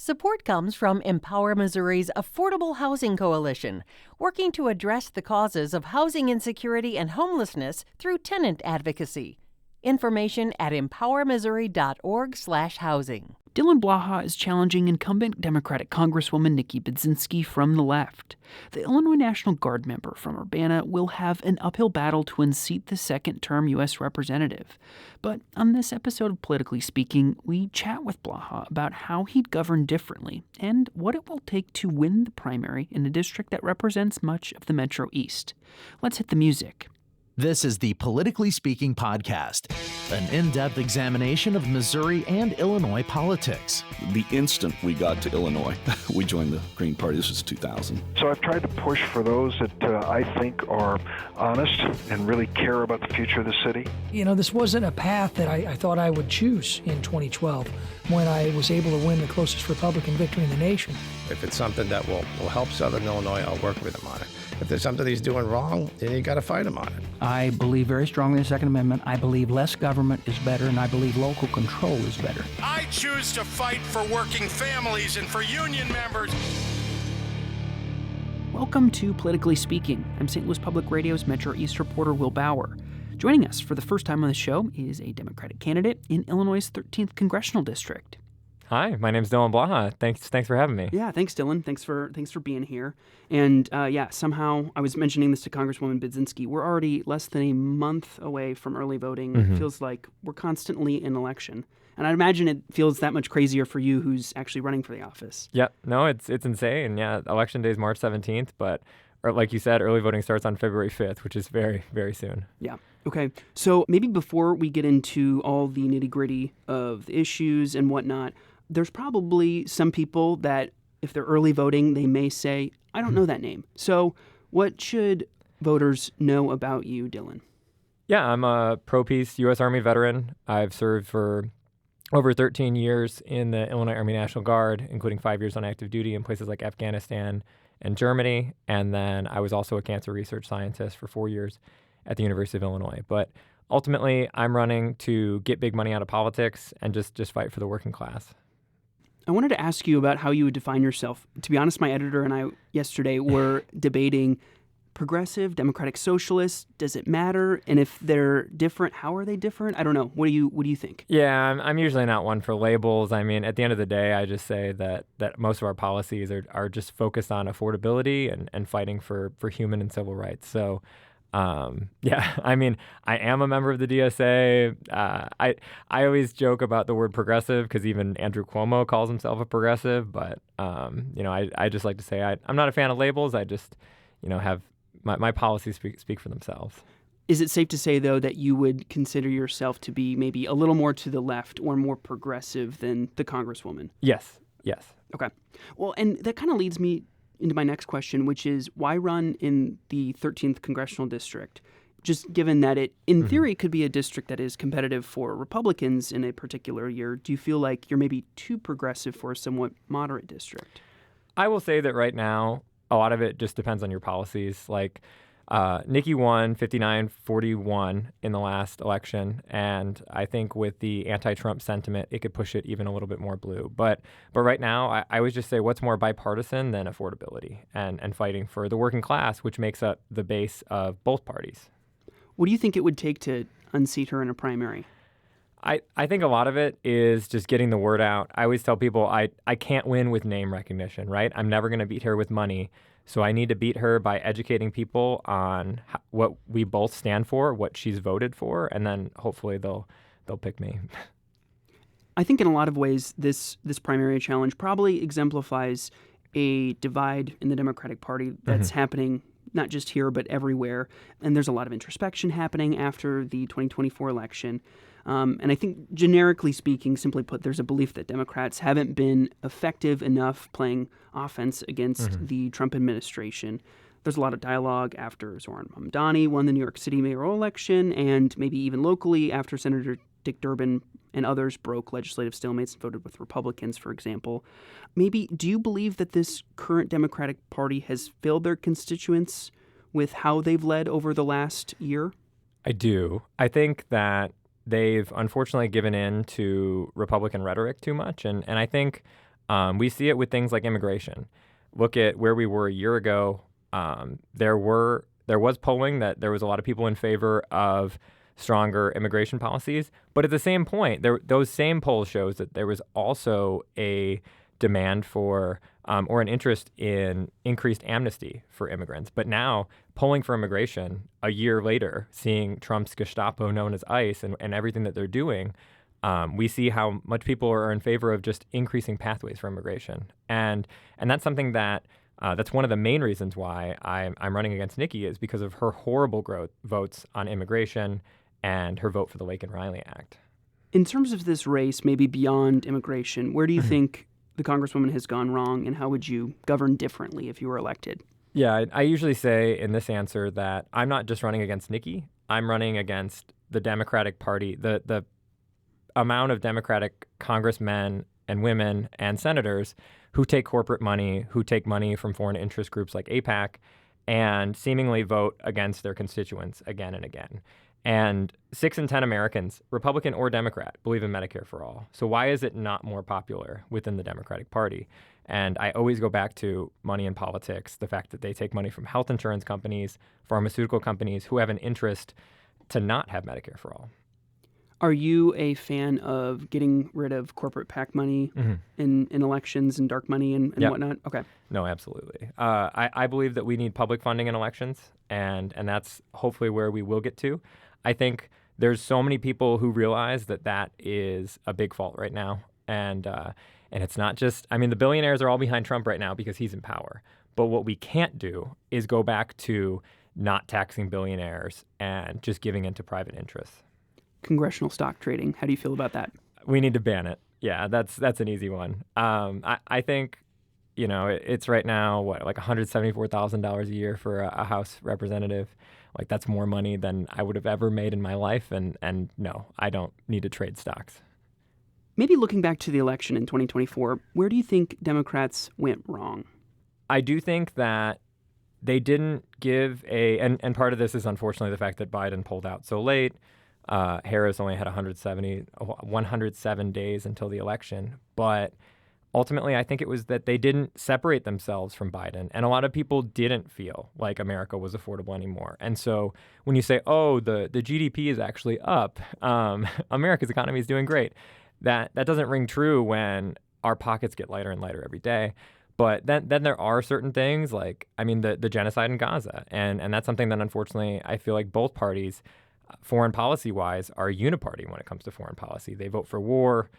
Support comes from Empower Missouri's Affordable Housing Coalition, working to address the causes of housing insecurity and homelessness through tenant advocacy. Information at empowermissouri.org/housing. Dylan Blaha is challenging incumbent Democratic Congresswoman Nikki Budzinski from the left. The Illinois National Guard member from Urbana will have an uphill battle to unseat the second-term U.S. representative. But on this episode of Politically Speaking, we chat with Blaha about how he'd govern differently and what it will take to win the primary in a district that represents much of the Metro East. Let's hit the music. This is the Politically Speaking podcast, an in-depth examination of Missouri and Illinois politics. The instant we got to Illinois, we joined the Green Party. This was 2000. So I've tried to push for those that I think are honest and really care about the future of the city. You know, this wasn't a path that I thought I would choose in 2012 when I was able to win the closest Republican victory in the nation. If it's something that will help Southern Illinois, I'll work with him on it. If there's something he's doing wrong, then you got to fight him on it. I believe very strongly in the Second Amendment. I believe less government is better, and I believe local control is better. I choose to fight for working families and for union members. Welcome to Politically Speaking. I'm St. Louis Public Radio's Metro East reporter Will Bauer. Joining us for the first time on the show is a Democratic candidate in Illinois' 13th Congressional District. Hi, my name's Dylan Blaha. Thanks for having me. Yeah, thanks, Dylan. Thanks for being here. And somehow I was mentioning this to Congresswoman Budzinski. We're already less than a month away from early voting. Mm-hmm. It feels like we're constantly in election. And I'd imagine it feels that much crazier for you who's actually running for the office. Yeah, no, it's insane. Yeah, Election Day is March 17th, but like you said, early voting starts on February 5th, which is very, very soon. Yeah. Okay. So maybe before we get into all the nitty-gritty of the issues and whatnot, there's probably some people that if they're early voting, they may say, I don't know that name. So what should voters know about you, Dylan? Yeah, I'm a pro-peace U.S. Army veteran. I've served for over 13 years in the Illinois Army National Guard, including 5 years on active duty in places like Afghanistan and Germany. And then I was also a cancer research scientist for 4 years at the University of Illinois. But ultimately, I'm running to get big money out of politics and just fight for the working class. I wanted to ask you about how you would define yourself. To be honest, my editor and I yesterday were debating progressive, democratic socialist. Does it matter? And if they're different, how are they different? I don't know. What do you think? Yeah, I'm usually not one for labels. I mean, at the end of the day, I just say that most of our policies are just focused on affordability and fighting for human and civil rights. So I mean, I am a member of the DSA. I always joke about the word progressive because even Andrew Cuomo calls himself a progressive. But, I just like to say I'm not a fan of labels. I just, have my policies speak for themselves. Is it safe to say, though, that you would consider yourself to be maybe a little more to the left or more progressive than the Congresswoman? Yes. Okay. Well, and that kind of leads me into my next question, which is why run in the 13th Congressional District? Just given that it, in theory, could be a district that is competitive for Republicans in a particular year, do you feel like you're maybe too progressive for a somewhat moderate district? I will say that right now, a lot of it just depends on your policies. Like Nikki won 59-41 in the last election, and I think with the anti-Trump sentiment, it could push it even a little bit more blue. But right now, I always just say what's more bipartisan than affordability and fighting for the working class, which makes up the base of both parties. What do you think it would take to unseat her in a primary? I think a lot of it is just getting the word out. I always tell people I can't win with name recognition, right? I'm never going to beat her with money. So I need to beat her by educating people on what we both stand for, what she's voted for, and then hopefully they'll pick me. I think in a lot of ways this primary challenge probably exemplifies a divide in the Democratic Party that's happening not just here but everywhere. And there's a lot of introspection happening after the 2024 election. And I think generically speaking, simply put, there's a belief that Democrats haven't been effective enough playing offense against the Trump administration. There's a lot of dialogue after Zoran Mamdani won the New York City mayoral election, and maybe even locally after Senator Dick Durbin and others broke legislative stalemates and voted with Republicans, for example. Maybe, do you believe that this current Democratic Party has failed their constituents with how they've led over the last year? I do. I think that they've unfortunately given in to Republican rhetoric too much. And I think We see it with things like immigration. Look at where we were a year ago. There was polling that there was a lot of people in favor of stronger immigration policies, but at the same point, those same polls shows that there was also a demand for or an interest in increased amnesty for immigrants. But now, polling for immigration a year later, seeing Trump's Gestapo known as ICE and everything that they're doing, we see how much people are in favor of just increasing pathways for immigration. And that's something that that's one of the main reasons why I'm running against Nikki, is because of her horrible votes on immigration and her vote for the Laken-Riley Act. In terms of this race, maybe beyond immigration, where do you think the Congresswoman has gone wrong, and how would you govern differently if you were elected? Yeah, I usually say in this answer that I'm not just running against Nikki. I'm running against the Democratic Party, the amount of Democratic congressmen and women and senators who take corporate money, who take money from foreign interest groups like AIPAC, and seemingly vote against their constituents again and again. And 6 in 10 Americans, Republican or Democrat, believe in Medicare for all. So why is it not more popular within the Democratic Party? And I always go back to money in politics, the fact that they take money from health insurance companies, pharmaceutical companies who have an interest to not have Medicare for all. Are you a fan of getting rid of corporate PAC money in elections and dark money and whatnot? Okay. No, absolutely. I believe that we need public funding in elections, and that's hopefully where we will get to. I think there's so many people who realize that is a big fault right now. And it's not just, the billionaires are all behind Trump right now because he's in power. But what we can't do is go back to not taxing billionaires and just giving into private interests. Congressional stock trading. How do you feel about that? We need to ban it. Yeah, that's an easy one. I think, it's right now, like $174,000 a year for a House representative. Like, that's more money than I would have ever made in my life. And no, I don't need to trade stocks. Maybe looking back to the election in 2024, where do you think Democrats went wrong? I do think that they didn't give and part of this is unfortunately the fact that Biden pulled out so late. Harris only had 107 days until the election. But ultimately, I think it was that they didn't separate themselves from Biden. And a lot of people didn't feel like America was affordable anymore. And so when you say, oh, the GDP is actually up, America's economy is doing great, that doesn't ring true when our pockets get lighter and lighter every day. But then there are certain things like, the genocide in Gaza. And that's something that unfortunately I feel like both parties, foreign policy-wise, are uniparty when it comes to foreign policy. They vote for war.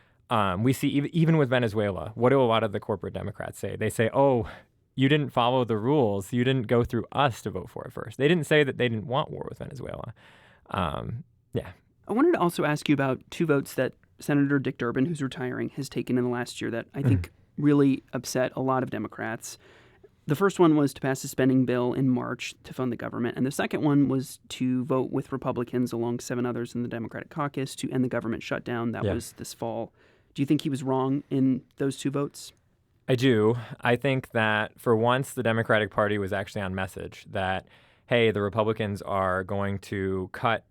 We see even with Venezuela, what do a lot of the corporate Democrats say? They say, oh, you didn't follow the rules. You didn't go through us to vote for it first. They didn't say that they didn't want war with Venezuela. Yeah. I wanted to also ask you about 2 votes that Senator Dick Durbin, who's retiring, has taken in the last year that I think really upset a lot of Democrats. The first one was to pass a spending bill in March to fund the government, and the second one was to vote with Republicans along 7 others in the Democratic caucus to end the government shutdown. That was this fall. Do you think he was wrong in those 2 votes? I do. I think that for once the Democratic Party was actually on message that, hey, the Republicans are going to cut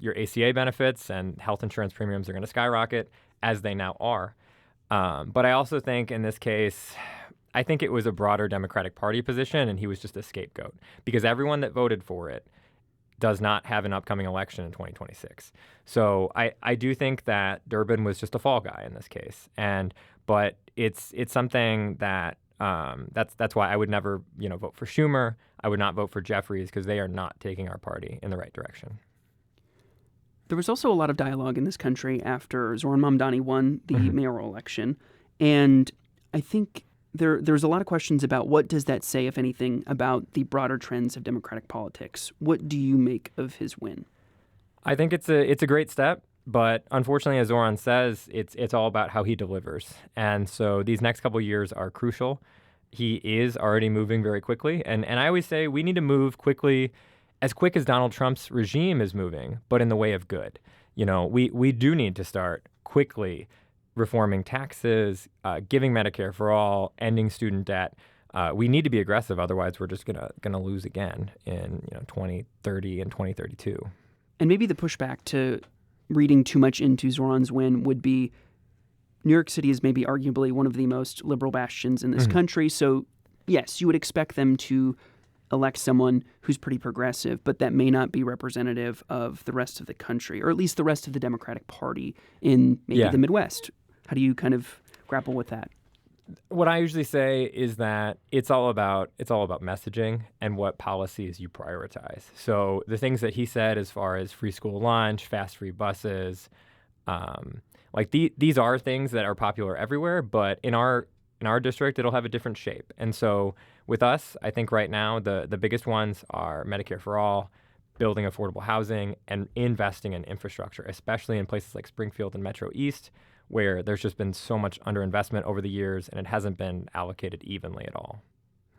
your ACA benefits and health insurance premiums are going to skyrocket, as they now are. But I also think in this case, I think it was a broader Democratic Party position, and he was just a scapegoat because everyone that voted for it does not have an upcoming election in 2026. So I do think that Durbin was just a fall guy in this case, but it's something that that's why I would never vote for Schumer. I would not vote for Jeffries because they are not taking our party in the right direction. There was also a lot of dialogue in this country after Zoran Mamdani won the mayoral election, and I think there's a lot of questions about what does that say, if anything, about the broader trends of Democratic politics. What do you make of his win? I think it's a great step, but unfortunately, as Zoran says, it's all about how he delivers. And so these next couple of years are crucial. He is already moving very quickly, and I always say we need to move quickly, as quick as Donald Trump's regime is moving, but in the way of good. We do need to start quickly reforming taxes, giving Medicare for all, ending student debt. We need to be aggressive, otherwise we're just gonna lose again in 2030 and 2032. And maybe the pushback to reading too much into Zoran's win would be New York City is maybe arguably one of the most liberal bastions in this country. So, yes, you would expect them to elect someone who's pretty progressive, but that may not be representative of the rest of the country, or at least the rest of the Democratic Party in maybe the Midwest. How do you kind of grapple with that? What I usually say is that it's all about messaging and what policies you prioritize. So the things that he said as far as free school lunch, fast free buses, these are things that are popular everywhere, but in our district, it'll have a different shape. And so with us, I think right now the biggest ones are Medicare for all, building affordable housing, and investing in infrastructure, especially in places like Springfield and Metro East, where there's just been so much underinvestment over the years and it hasn't been allocated evenly at all.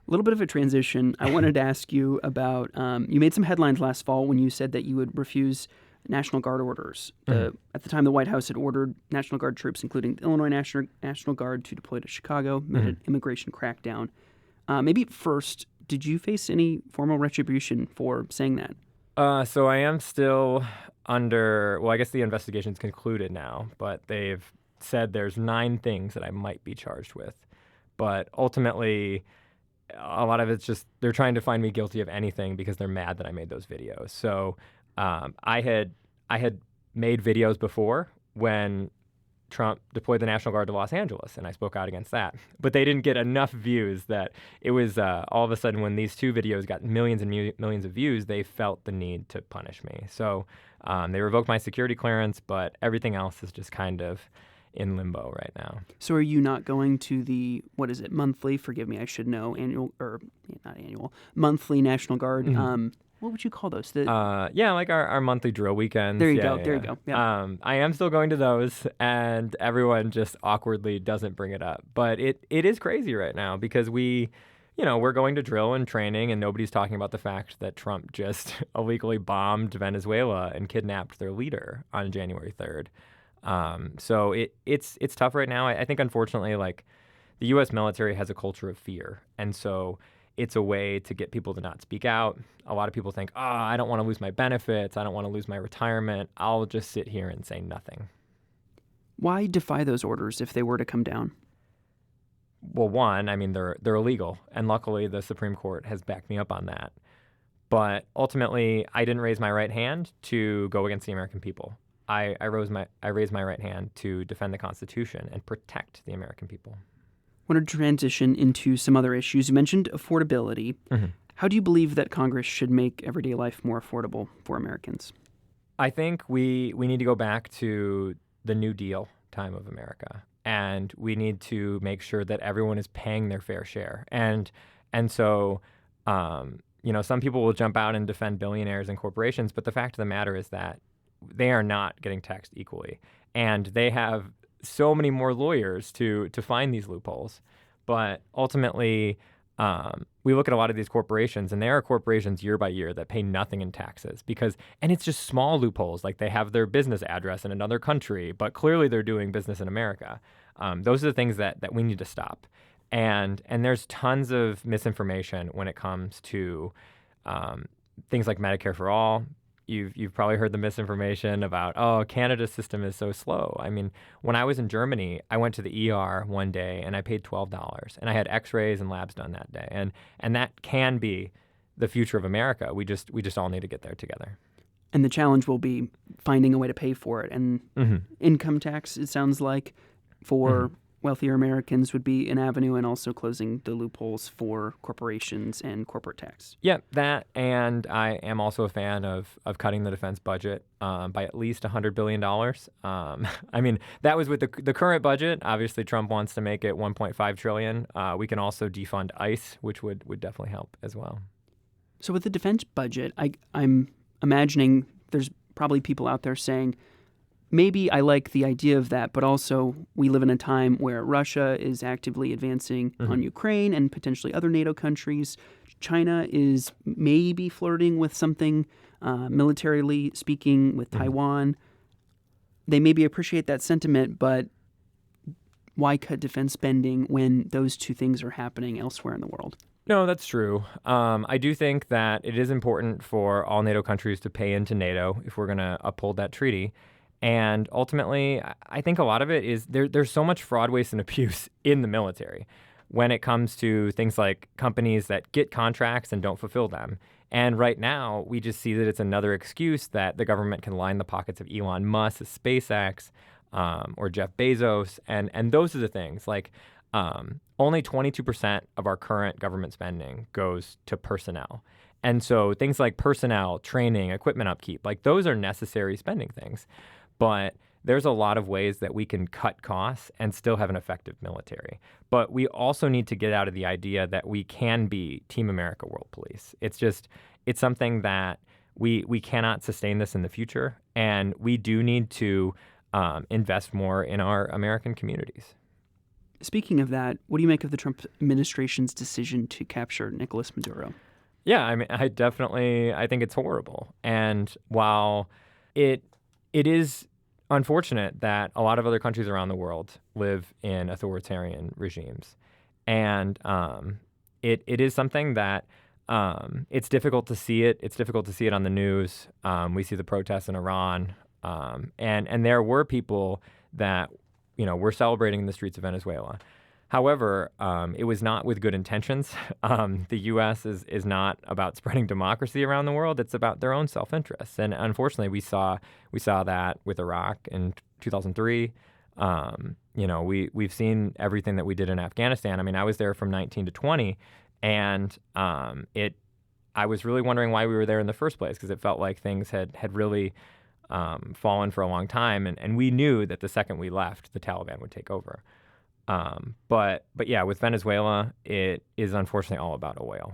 A little bit of a transition. I wanted to ask you about, you made some headlines last fall when you said that you would refuse National Guard orders. At the time, the White House had ordered National Guard troops, including the Illinois National Guard, to deploy to Chicago amid an immigration crackdown. Maybe first, did you face any formal retribution for saying that? So I am still under, I guess the investigation's concluded now, but they've said there's 9 things that I might be charged with. But ultimately, a lot of it's just they're trying to find me guilty of anything because they're mad that I made those videos. So I had made videos before when Trump deployed the National Guard to Los Angeles, and I spoke out against that. But they didn't get enough views that it was all of a sudden when these 2 videos got millions and millions of views, they felt the need to punish me. So they revoked my security clearance, but everything else is just kind of in limbo right now. So are you not going to the, monthly, forgive me, I should know, monthly National Guard? What would you call those? Our monthly drill weekends. There you go. Yeah. I am still going to those, and everyone just awkwardly doesn't bring it up. But it is crazy right now because we're going to drill and training, and nobody's talking about the fact that Trump just illegally bombed Venezuela and kidnapped their leader on January 3rd. So it's tough right now. I think, unfortunately, the U.S. military has a culture of fear, and so it's a way to get people to not speak out. A lot of people think, I don't want to lose my benefits. I don't want to lose my retirement. I'll just sit here and say nothing. Why defy those orders if they were to come down? Well, one, they're illegal, and luckily the Supreme Court has backed me up on that. But ultimately, I didn't raise my right hand to go against the American people. I raised my right hand to defend the Constitution and protect the American people. I want to transition into some other issues. You mentioned affordability. How do you believe that Congress should make everyday life more affordable for Americans? I think we need to go back to the New Deal time of America, and we need to make sure that everyone is paying their fair share. And so, some people will jump out and defend billionaires and corporations, but the fact of the matter is that they are not getting taxed equally, and they have so many more lawyers to find these loopholes. But ultimately, we look at a lot of these corporations, and there are corporations year by year that pay nothing in taxes and it's just small loopholes. Like they have their business address in another country, but clearly they're doing business in America. Those are the things that we need to stop. And there's tons of misinformation when it comes to things like Medicare for all. You've probably heard the misinformation about, Canada's system is so slow. When I was in Germany, I went to the ER one day and I paid $12, and I had X-rays and labs done that day. And that can be the future of America. We just all need to get there together. And the challenge will be finding a way to pay for it. And income tax, it sounds like, for wealthier Americans would be an avenue, and also closing the loopholes for corporations and corporate tax. Yeah, that, and I am also a fan of cutting the defense budget by at least $100 billion. That was with the current budget. Obviously, Trump wants to make it $1.5 trillion. We can also defund ICE, which would definitely help as well. So with the defense budget, I'm imagining there's probably people out there saying, maybe I like the idea of that, but also we live in a time where Russia is actively advancing on Ukraine and potentially other NATO countries. China is maybe flirting with something militarily speaking with Taiwan. They maybe appreciate that sentiment, but why cut defense spending when those two things are happening elsewhere in the world? No, that's true. I do think that it is important for all NATO countries to pay into NATO if we're going to uphold that treaty. And ultimately, I think a lot of it is there's so much fraud, waste, and abuse in the military when it comes to things like companies that get contracts and don't fulfill them. And right now, we just see that it's another excuse that the government can line the pockets of Elon Musk, SpaceX, or Jeff Bezos. And those are the things. Like, only 22% of our current government spending goes to personnel. And so things like personnel, training, equipment upkeep, like those are necessary spending things. But there's a lot of ways that we can cut costs and still have an effective military. But we also need to get out of the idea that we can be Team America World Police. It's something that we cannot sustain this in the future. And we do need to invest more in our American communities. Speaking of that, what do you make of the Trump administration's decision to capture Nicolas Maduro? Yeah, I mean, I think it's horrible. And while it is unfortunate that a lot of other countries around the world live in authoritarian regimes, and it is something that it's difficult to see it. It's difficult to see it on the news. We see the protests in Iran, and there were people that were celebrating in the streets of Venezuela. However, it was not with good intentions. The U.S. is not about spreading democracy around the world. It's about their own self-interest. And unfortunately, we saw that with Iraq in 2003. We've seen everything that we did in Afghanistan. I mean, I was there from 19 to 20, and I was really wondering why we were there in the first place, because it felt like things had really fallen for a long time, and we knew that the second we left, the Taliban would take over. But yeah, with Venezuela, it is unfortunately all about oil.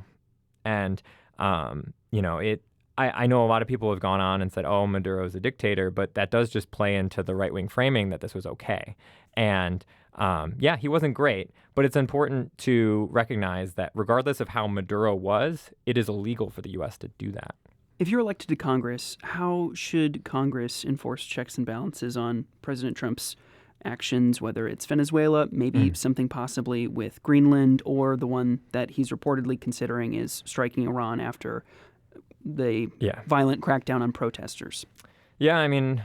And, I know a lot of people have gone on and said, oh, Maduro's a dictator, but that does just play into the right-wing framing that this was okay. And, yeah, he wasn't great, but it's important to recognize that regardless of how Maduro was, it is illegal for the U.S. to do that. If you're elected to Congress, how should Congress enforce checks and balances on President Trump's actions, whether it's Venezuela, maybe something possibly with Greenland, or the one that he's reportedly considering is striking Iran after the violent crackdown on protesters? Yeah, I mean,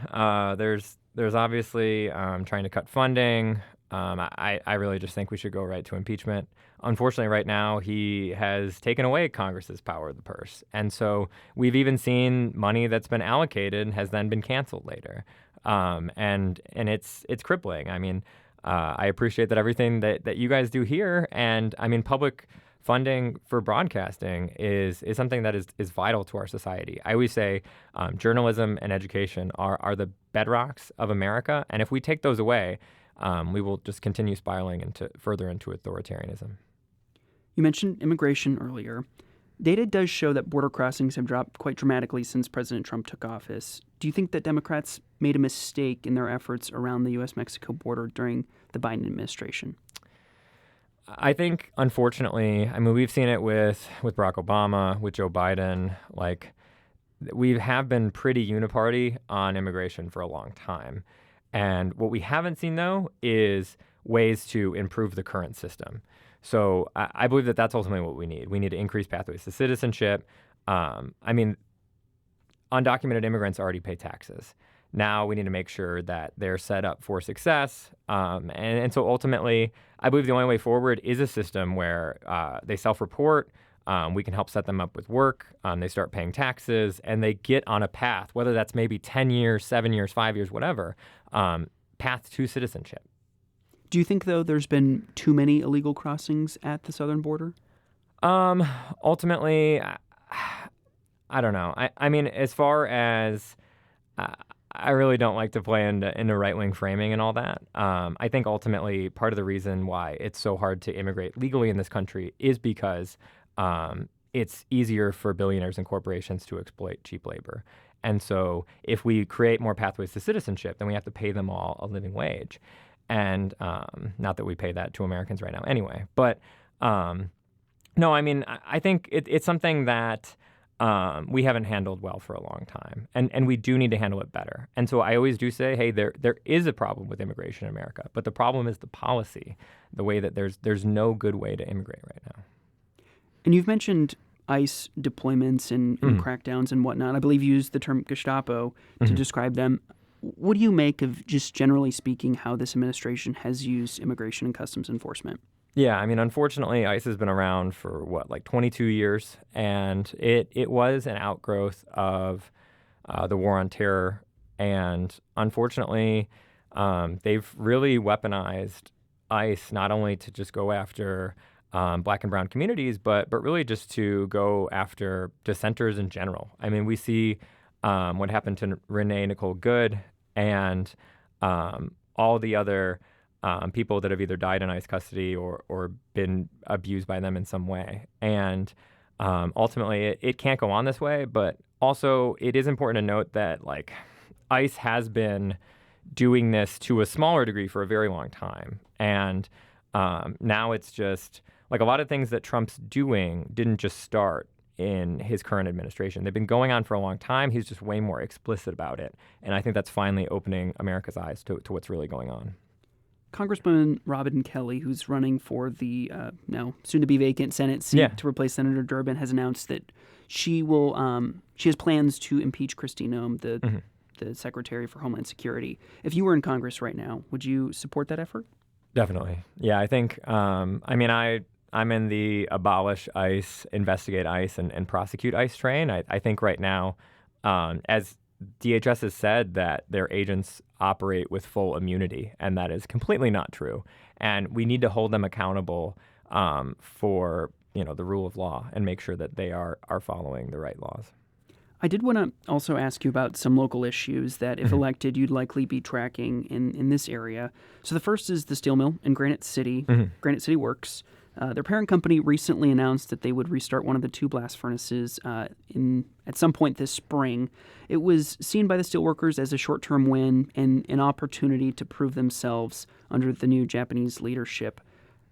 there's obviously trying to cut funding. I really just think we should go right to impeachment. Unfortunately, right now, he has taken away Congress's power of the purse. And so we've even seen money that's been allocated has then been canceled later. And it's crippling. I mean, I appreciate that everything that you guys do here. And I mean, public funding for broadcasting is something that is vital to our society. I always say journalism and education are the bedrocks of America. And if we take those away, we will just continue spiraling further into authoritarianism. You mentioned immigration earlier. Data does show that border crossings have dropped quite dramatically since President Trump took office. Do you think that Democrats made a mistake in their efforts around the U.S.-Mexico border during the Biden administration? I think, unfortunately, I mean, we've seen it with Barack Obama, with Joe Biden. Like, we have been pretty uniparty on immigration for a long time. And what we haven't seen, though, is ways to improve the current system. So I believe that that's ultimately what we need. We need to increase pathways to citizenship. I mean, undocumented immigrants already pay taxes. Now we need to make sure that they're set up for success. And so ultimately, I believe the only way forward is a system where they self-report. We can help set them up with work. They start paying taxes, and they get on a path, whether that's maybe 10 years, 7 years, 5 years, whatever, path to citizenship. Do you think, though, there's been too many illegal crossings at the southern border? Ultimately, I don't know. I mean, as far as I really don't like to play into right-wing framing and all that. I think ultimately part of the reason why it's so hard to immigrate legally in this country is because it's easier for billionaires and corporations to exploit cheap labor. And so if we create more pathways to citizenship, then we have to pay them all a living wage. And not that we pay that to Americans right now anyway. But no, I mean, I think it's something that we haven't handled well for a long time. And we do need to handle it better. And so I always do say, hey, there is a problem with immigration in America. But the problem is the policy, the way that there's no good way to immigrate right now. And you've mentioned ICE deployments and crackdowns and whatnot. I believe you used the term Gestapo to describe them. What do you make of, just generally speaking, how this administration has used immigration and customs enforcement? Yeah, I mean, unfortunately, ICE has been around for, 22 years, and it was an outgrowth of the war on terror. And unfortunately, they've really weaponized ICE not only to just go after Black and brown communities, but really just to go after dissenters in general. I mean, we see what happened to Renee Nicole Good and all the other people that have either died in ICE custody or been abused by them in some way. And ultimately, it can't go on this way. But also, it is important to note that, ICE has been doing this to a smaller degree for a very long time. And now it's just, a lot of things that Trump's doing didn't just start in his current administration. They've been going on for a long time. He's just way more explicit about it. And I think that's finally opening America's eyes to what's really going on. Congresswoman Robin Kelly, who's running for the now soon-to-be vacant Senate seat to replace Senator Durbin, has announced that she has plans to impeach Kristi Noem, the Secretary for Homeland Security. If you were in Congress right now, would you support that effort? Definitely. Yeah, I think, I'm in the abolish ICE, investigate ICE, and prosecute ICE train. I think right now, as DHS has said that their agents operate with full immunity, and that is completely not true. And we need to hold them accountable for the rule of law and make sure that they are following the right laws. I did want to also ask you about some local issues that, if elected, you'd likely be tracking in this area. So the first is the steel mill in Granite City, Granite City Works. Their parent company recently announced that they would restart one of the two blast furnaces at some point this spring. It was seen by the steelworkers as a short-term win and an opportunity to prove themselves under the new Japanese leadership.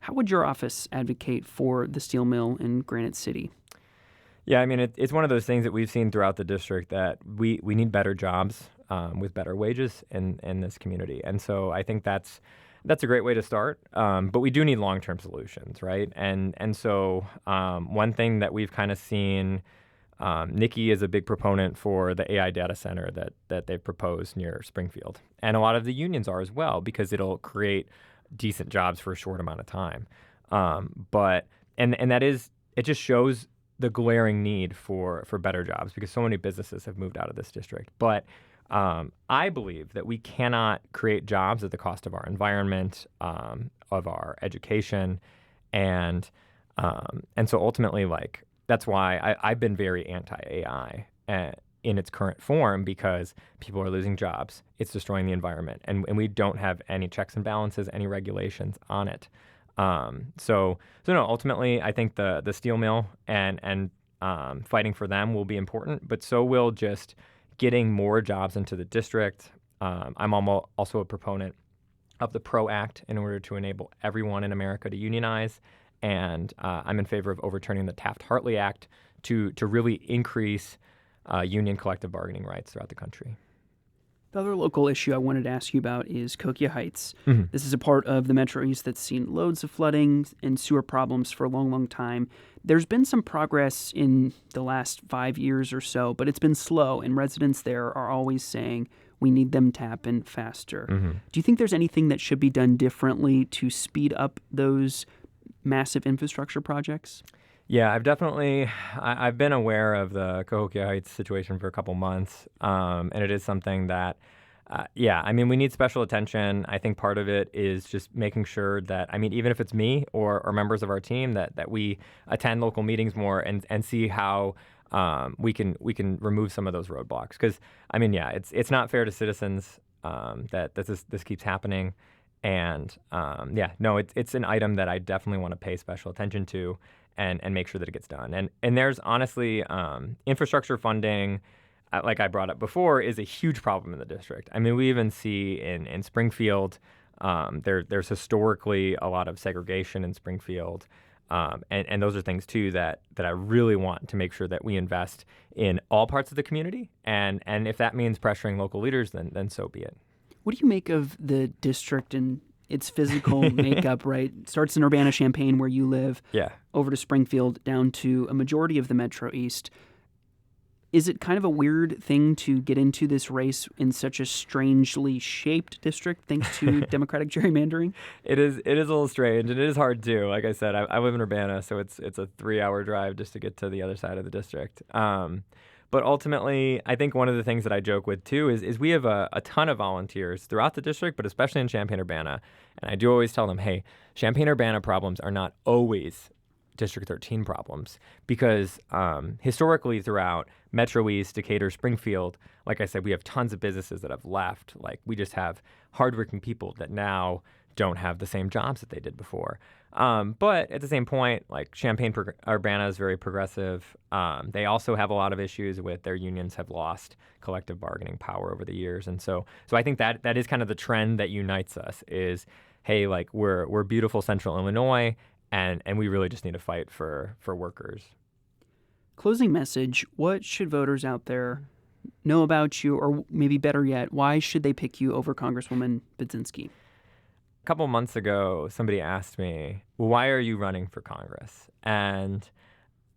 How would your office advocate for the steel mill in Granite City? Yeah, I mean, it's one of those things that we've seen throughout the district that we need better jobs with better wages in this community. And so I think that's a great way to start. But we do need long-term solutions, right? And so one thing that we've kind of seen, Nikki is a big proponent for the AI data center that they've proposed near Springfield. And a lot of the unions are as well, because it'll create decent jobs for a short amount of time. But that is, it just shows the glaring need for better jobs, because so many businesses have moved out of this district. But I believe that we cannot create jobs at the cost of our environment, of our education, and so ultimately, that's why I've been very anti-AI in its current form, because people are losing jobs. It's destroying the environment, and we don't have any checks and balances, any regulations on it. So no, ultimately, I think the steel mill and fighting for them will be important, but so will just getting more jobs into the district. I'm also a proponent of the PRO Act in order to enable everyone in America to unionize, and I'm in favor of overturning the Taft-Hartley Act to really increase union collective bargaining rights throughout the country. The other local issue I wanted to ask you about is Cahokia Heights. This is a part of the Metro East that's seen loads of flooding and sewer problems for a long, long time. There's been some progress in the last 5 years or so, but it's been slow, and residents there are always saying we need them to happen faster. Do you think there's anything that should be done differently to speed up those massive infrastructure projects? Yeah, I've been aware of the Cahokia Heights situation for a couple months, and it is something that, we need special attention. I think part of it is just making sure that, even if it's me or members of our team, that we attend local meetings more and see how we can remove some of those roadblocks. Because, it's not fair to citizens that this keeps happening. And, it's an item that I definitely want to pay special attention to and make sure that it gets done. And there's honestly infrastructure funding, like I brought up before, is a huge problem in the district. We even see in Springfield, there's historically a lot of segregation in Springfield. And those are things, too, that I really want to make sure that we invest in all parts of the community. And if that means pressuring local leaders, then so be it. What do you make of the district and its physical makeup, right? It starts in Urbana-Champaign, where you live, over to Springfield, down to a majority of the Metro East. Is it kind of a weird thing to get into this race in such a strangely shaped district thanks to Democratic gerrymandering? It is a little strange, and it is hard too. Like I said, I live in Urbana, so it's a 3-hour drive just to get to the other side of the district. But ultimately, I think one of the things that I joke with too is we have a ton of volunteers throughout the district, but especially in Champaign-Urbana. And I do always tell them, hey, Champaign-Urbana problems are not always District 13 problems, because historically throughout Metro East, Decatur, Springfield, like I said, we have tons of businesses that have left. Like, we just have hardworking people that now don't have the same jobs that they did before. But at the same point, like, Champaign-Urbana is very progressive. They also have a lot of issues with their unions have lost collective bargaining power over the years. And so I think that is kind of the trend that unites us is, hey, like, we're beautiful Central Illinois, and we really just need to fight for workers. Closing message, what should voters out there know about you, or maybe better yet, why should they pick you over Congresswoman Budzinski? A couple months ago, somebody asked me, well, why are you running for Congress? And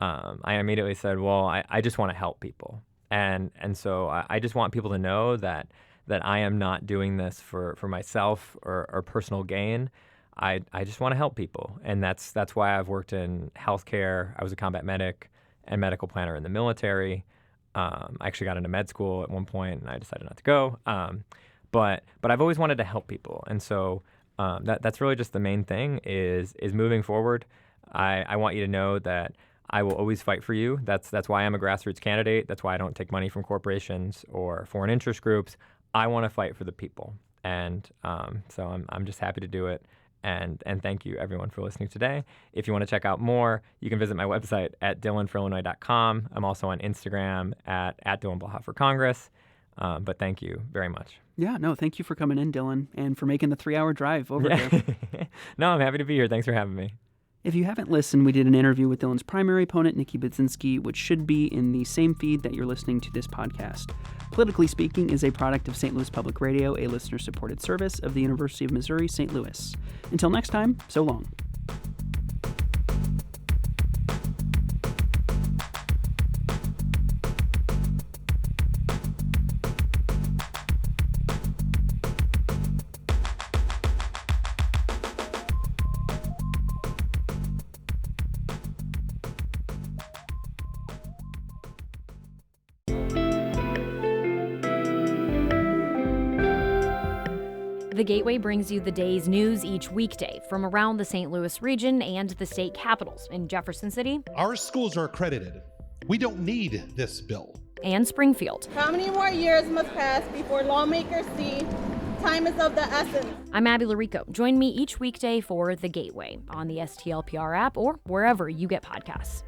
I immediately said, well, I just want to help people. And so I just want people to know that I am not doing this for myself or personal gain. I just want to help people. And that's why I've worked in healthcare. I was a combat medic and medical planner in the military. I actually got into med school at one point, and I decided not to go. But I've always wanted to help people. And so that's really just the main thing is moving forward. I want you to know that I will always fight for you. That's why I'm a grassroots candidate. That's why I don't take money from corporations or foreign interest groups. I want to fight for the people. And so I'm just happy to do it. And thank you, everyone, for listening today. If you want to check out more, you can visit my website at dylanforillinois.com. I'm also on Instagram at Dylan Blaha for Congress. But thank you very much. Yeah, no, thank you for coming in, Dylan, and for making the 3-hour drive over here. No, I'm happy to be here. Thanks for having me. If you haven't listened, we did an interview with Dylan's primary opponent, Nikki Budzinski, which should be in the same feed that you're listening to this podcast. Politically Speaking is a product of St. Louis Public Radio, a listener-supported service of the University of Missouri, St. Louis. Until next time, so long. The Gateway brings you the day's news each weekday from around the St. Louis region and the state capitals in Jefferson City. Our schools are accredited. We don't need this bill. And Springfield. How many more years must pass before lawmakers see time is of the essence? I'm Abby Larico. Join me each weekday for The Gateway on the STLPR app or wherever you get podcasts.